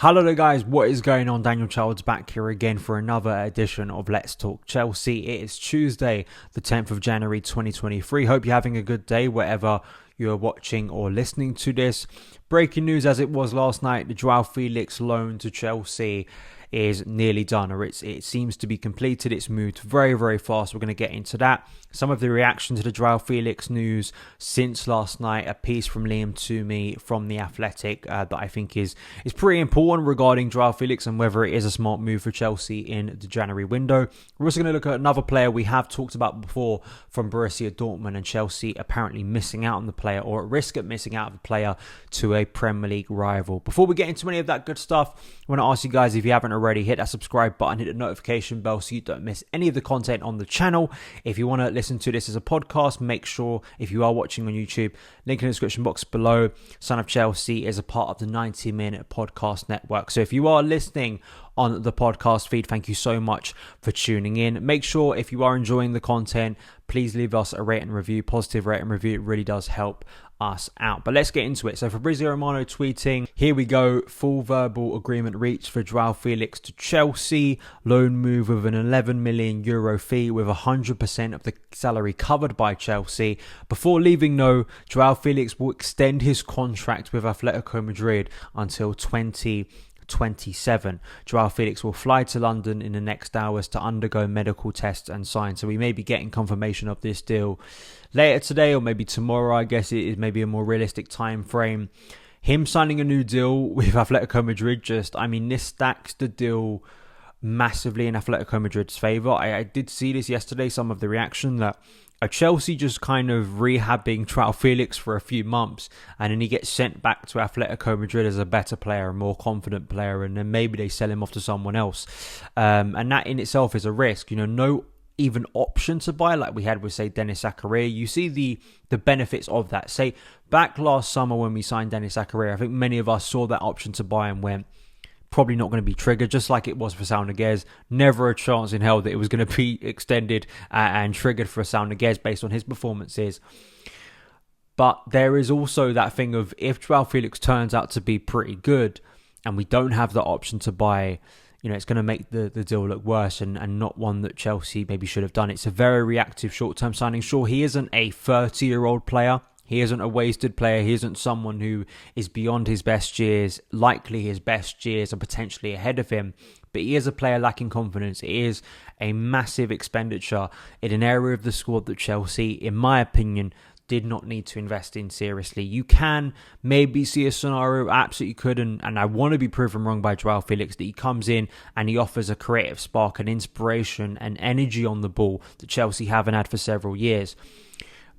Hello there guys, what is going on? Daniel Childs back here again for another edition of Let's Talk Chelsea. It is Tuesday, the 10th of January 2023. Hope you're having a good day wherever you're watching or listening to this. Breaking news as it was last night, the Joao Felix loan to Chelsea is nearly done, or it seems to be completed. It's moved very, very fast. We're going to get into that. Some of the reaction to the Joao Felix news since last night, a piece from Liam Toomey from The Athletic that I think is pretty important regarding Joao Felix and whether it is a smart move for Chelsea in the January window. We're also going to look at another player we have talked about before from Borussia Dortmund, and Chelsea apparently missing out on the player, or at risk of missing out on the player, to a Premier League rival. Before we get into any of that good stuff, I want to ask you guys, if you haven't already, hit that subscribe button, hit the notification bell so you don't miss any of the content on the channel. If you want to listen to this as a podcast, make sure, if you are watching on YouTube, link in the description box below. SonOfChelsea is a part of the 90-minute podcast network. So if you are listening on the podcast feed, thank you so much for tuning in. Make sure, if you are enjoying the content, please leave us a rate and review, positive rate and review. It really does help us out. But let's get into it. So Fabrizio Romano tweeting, here we go, full verbal agreement reached for Joao Felix to Chelsea, loan move with an 11 million euro fee with 100% of the salary covered by Chelsea. Before leaving, though, Joao Felix will extend his contract with Atletico Madrid until 2027. Joao Felix will fly to London in the next hours to undergo medical tests and sign. So we may be getting confirmation of this deal later today or maybe tomorrow. I guess it is maybe a more realistic time frame. Him signing a new deal with Atletico Madrid, this stacks the deal massively in Atletico Madrid's favour. I did see this yesterday, some of the reaction that Chelsea just kind of rehabbing Joao Felix for a few months, and then he gets sent back to Atletico Madrid as a better player, a more confident player, and then maybe they sell him off to someone else. And that in itself is a risk. No even option to buy like we had with, say, Denis Zakaria. You see the benefits of that. Say, back last summer when we signed Denis Zakaria, I think many of us saw that option to buy and went, probably not going to be triggered, just like it was for Saul Niguez. Never a chance in hell that it was going to be extended and triggered for Saul Niguez based on his performances. But there is also that thing of, if Joao Felix turns out to be pretty good and we don't have the option to buy, it's going to make the deal look worse and not one that Chelsea maybe should have done. It's a very reactive short-term signing. Sure, he isn't a 30-year-old player. He isn't a wasted player. He isn't someone who is beyond his best years. Likely his best years are potentially ahead of him. But he is a player lacking confidence. It is a massive expenditure in an area of the squad that Chelsea, in my opinion, did not need to invest in seriously. You can maybe see a scenario, absolutely could, and I want to be proven wrong by Joao Felix, that he comes in and he offers a creative spark, an inspiration, and energy on the ball that Chelsea haven't had for several years.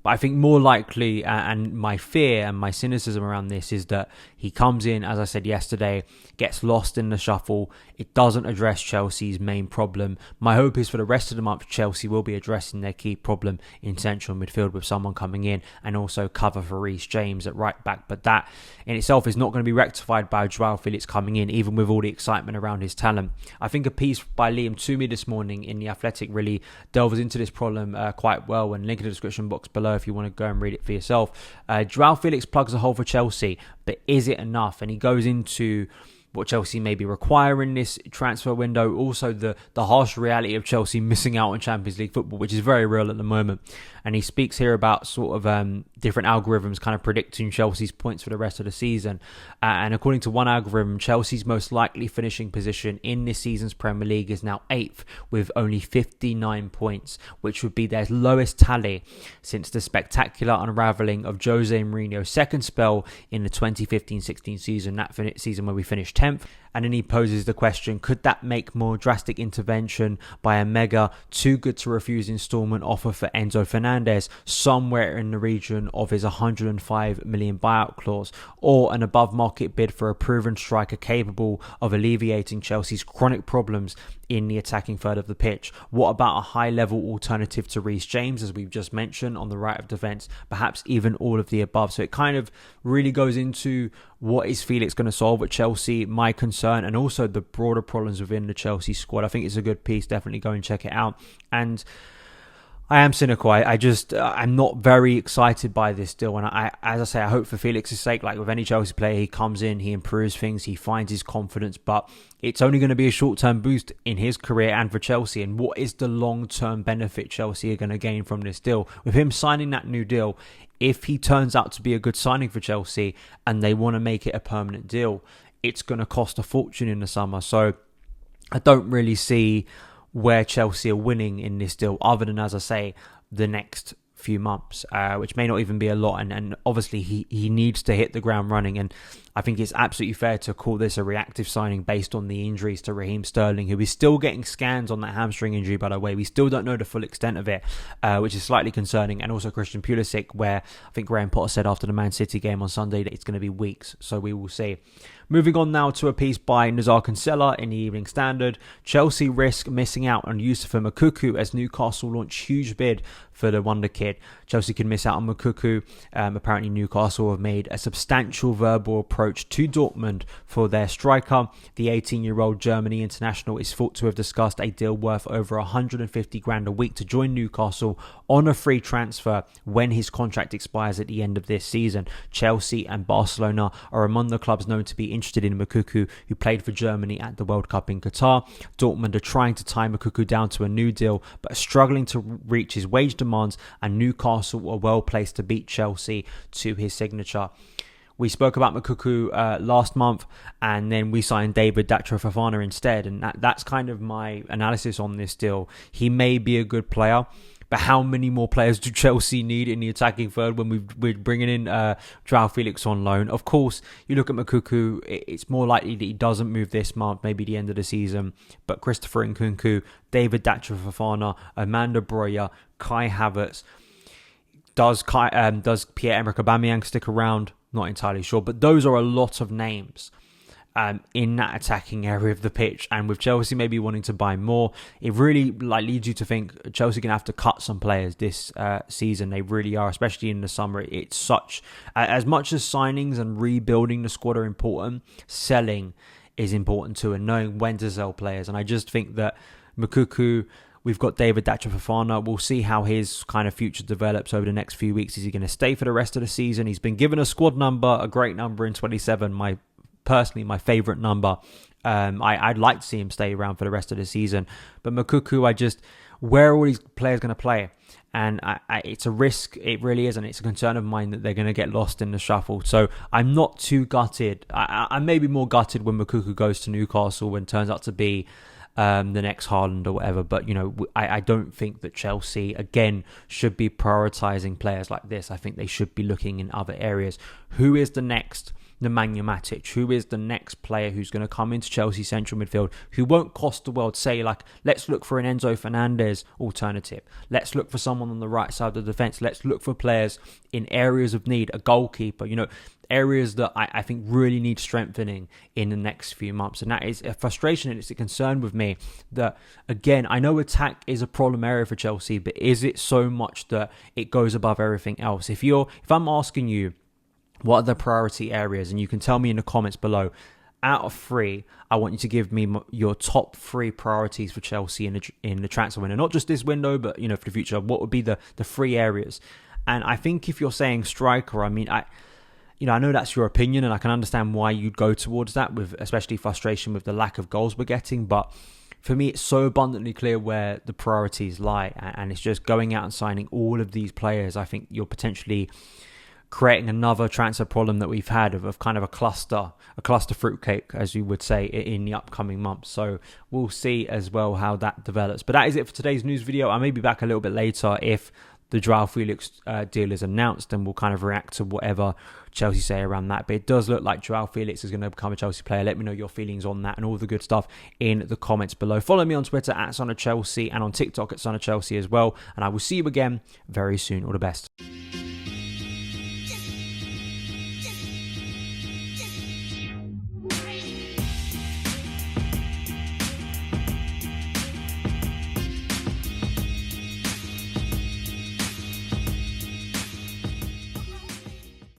But I think more likely, and my fear and my cynicism around this, is that he comes in, as I said yesterday, gets lost in the shuffle. It doesn't address Chelsea's main problem. My hope is for the rest of the month, Chelsea will be addressing their key problem in central midfield with someone coming in and also cover for Reece James at right back. But that in itself is not going to be rectified by Joao Felix coming in, even with all the excitement around his talent. I think a piece by Liam Toomey this morning in The Athletic really delves into this problem quite well, and link in the description box below if you want to go and read it for yourself. Joao Felix plugs a hole for Chelsea, but is it enough? And he goes into what Chelsea may be requiring this transfer window. Also, the harsh reality of Chelsea missing out on Champions League football, which is very real at the moment. And he speaks here about sort of different algorithms kind of predicting Chelsea's points for the rest of the season. And according to one algorithm, Chelsea's most likely finishing position in this season's Premier League is now 8th with only 59 points, which would be their lowest tally since the spectacular unravelling of Jose Mourinho's second spell in the 2015-16 season, that season where we finished 10th. And then he poses the question, could that make more drastic intervention by a mega too good to refuse installment offer for Enzo Fernandez somewhere in the region of his 105 million buyout clause, or an above market bid for a proven striker capable of alleviating Chelsea's chronic problems in the attacking third of the pitch? What about a high level alternative to Reece James, as we've just mentioned, on the right of defence? Perhaps even all of the above. So it kind of really goes into what is Felix going to solve at Chelsea, my concern, and also the broader problems within the Chelsea squad. I think it's a good piece. Definitely go and check it out. And I am cynical. I'm not very excited by this deal. And as I say, I hope for Felix's sake, like with any Chelsea player, he comes in, he improves things, he finds his confidence. But it's only going to be a short-term boost in his career and for Chelsea. And what is the long-term benefit Chelsea are going to gain from this deal? With him signing that new deal, if he turns out to be a good signing for Chelsea and they want to make it a permanent deal, it's going to cost a fortune in the summer. So I don't really see where Chelsea are winning in this deal, other than, as I say, the next few months, which may not even be a lot. And obviously he needs to hit the ground running. And I think it's absolutely fair to call this a reactive signing based on the injuries to Raheem Sterling, who is still getting scans on that hamstring injury, by the way. We still don't know the full extent of it, which is slightly concerning. And also Christian Pulisic, where I think Graham Potter said after the Man City game on Sunday that it's going to be weeks. So we will see. Moving on now to a piece by Nazar Kinsella in the Evening Standard. Chelsea risk missing out on Youssafa Moukoku as Newcastle launch huge bid for the wonder kid. Chelsea can miss out on Moukoku. Apparently Newcastle have made a substantial verbal approach to Dortmund for their striker. The 18-year-old Germany international is thought to have discussed a deal worth over 150 grand a week to join Newcastle on a free transfer when his contract expires at the end of this season. Chelsea and Barcelona are among the clubs known to be interested in Moukoku, who played for Germany at the World Cup in Qatar. Dortmund are trying to tie Moukoku down to a new deal, but are struggling to reach his wage demands, and Newcastle are well placed to beat Chelsea to his signature. We spoke about Moukoku last month, and then we signed David Datro Fofana instead, and that's kind of my analysis on this deal. He may be a good player, but how many more players do Chelsea need in the attacking third when we're bringing in Joao Felix on loan? Of course, you look at Moukoku, it's more likely that he doesn't move this month, maybe the end of the season. But Christopher Nkunku, David Datro Fofana, Amanda Broya, Kai Havertz. Does Pierre-Emerick Aubameyang stick around? Not entirely sure. But those are a lot of names in that attacking area of the pitch, and with Chelsea maybe wanting to buy more, it really leads you to think Chelsea are going to have to cut some players this season. They really are, especially in the summer. It's such as much as signings and rebuilding the squad are important, selling is important too, and knowing when to sell players. And I just think that Moukoku, we've got David Datro Fofana. We'll see how his kind of future develops over the next few weeks. Is he going to stay for the rest of the season? He's been given a squad number, a great number in 27. Personally, my favourite number. I'd like to see him stay around for the rest of the season. But Moukoku, where are all these players going to play? And it's a risk, it really is, and it's a concern of mine that they're going to get lost in the shuffle. So I'm not too gutted. I may be more gutted when Moukoku goes to Newcastle and turns out to be the next Haaland or whatever. But, I don't think that Chelsea, again, should be prioritising players like this. I think they should be looking in other areas. Who is the next Nemanja Matic? Who is the next player who's going to come into Chelsea central midfield who won't cost the world? Say, let's look for an Enzo Fernandez alternative. Let's look for someone on the right side of the defence. Let's look for players in areas of need, a goalkeeper, areas that I think really need strengthening in the next few months. And that is a frustration, and it's a concern with me that, again, I know attack is a problem area for Chelsea, but is it so much that it goes above everything else? If I'm asking you, what are the priority areas? And you can tell me in the comments below. Out of 3, I want you to give me your top 3 priorities for Chelsea in the transfer window. Not just this window, but for the future. What would be the 3 areas? And I think if you're saying striker, I know that's your opinion, and I can understand why you'd go towards that, with especially frustration with the lack of goals we're getting. But for me, it's so abundantly clear where the priorities lie, and it's just going out and signing all of these players. I think you're potentially creating another transfer problem that we've had of kind of a cluster fruitcake, as you would say, in the upcoming months. So we'll see as well how that develops. But that is it for today's news video. I may be back a little bit later if the Joao Felix deal is announced, and we'll kind of react to whatever Chelsea say around that. But it does look like Joao Felix is going to become a Chelsea player. Let me know your feelings on that and all the good stuff in the comments below. Follow me on Twitter at SonOfChelsea and on TikTok at SonOfChelsea as well. And I will see you again very soon. All the best.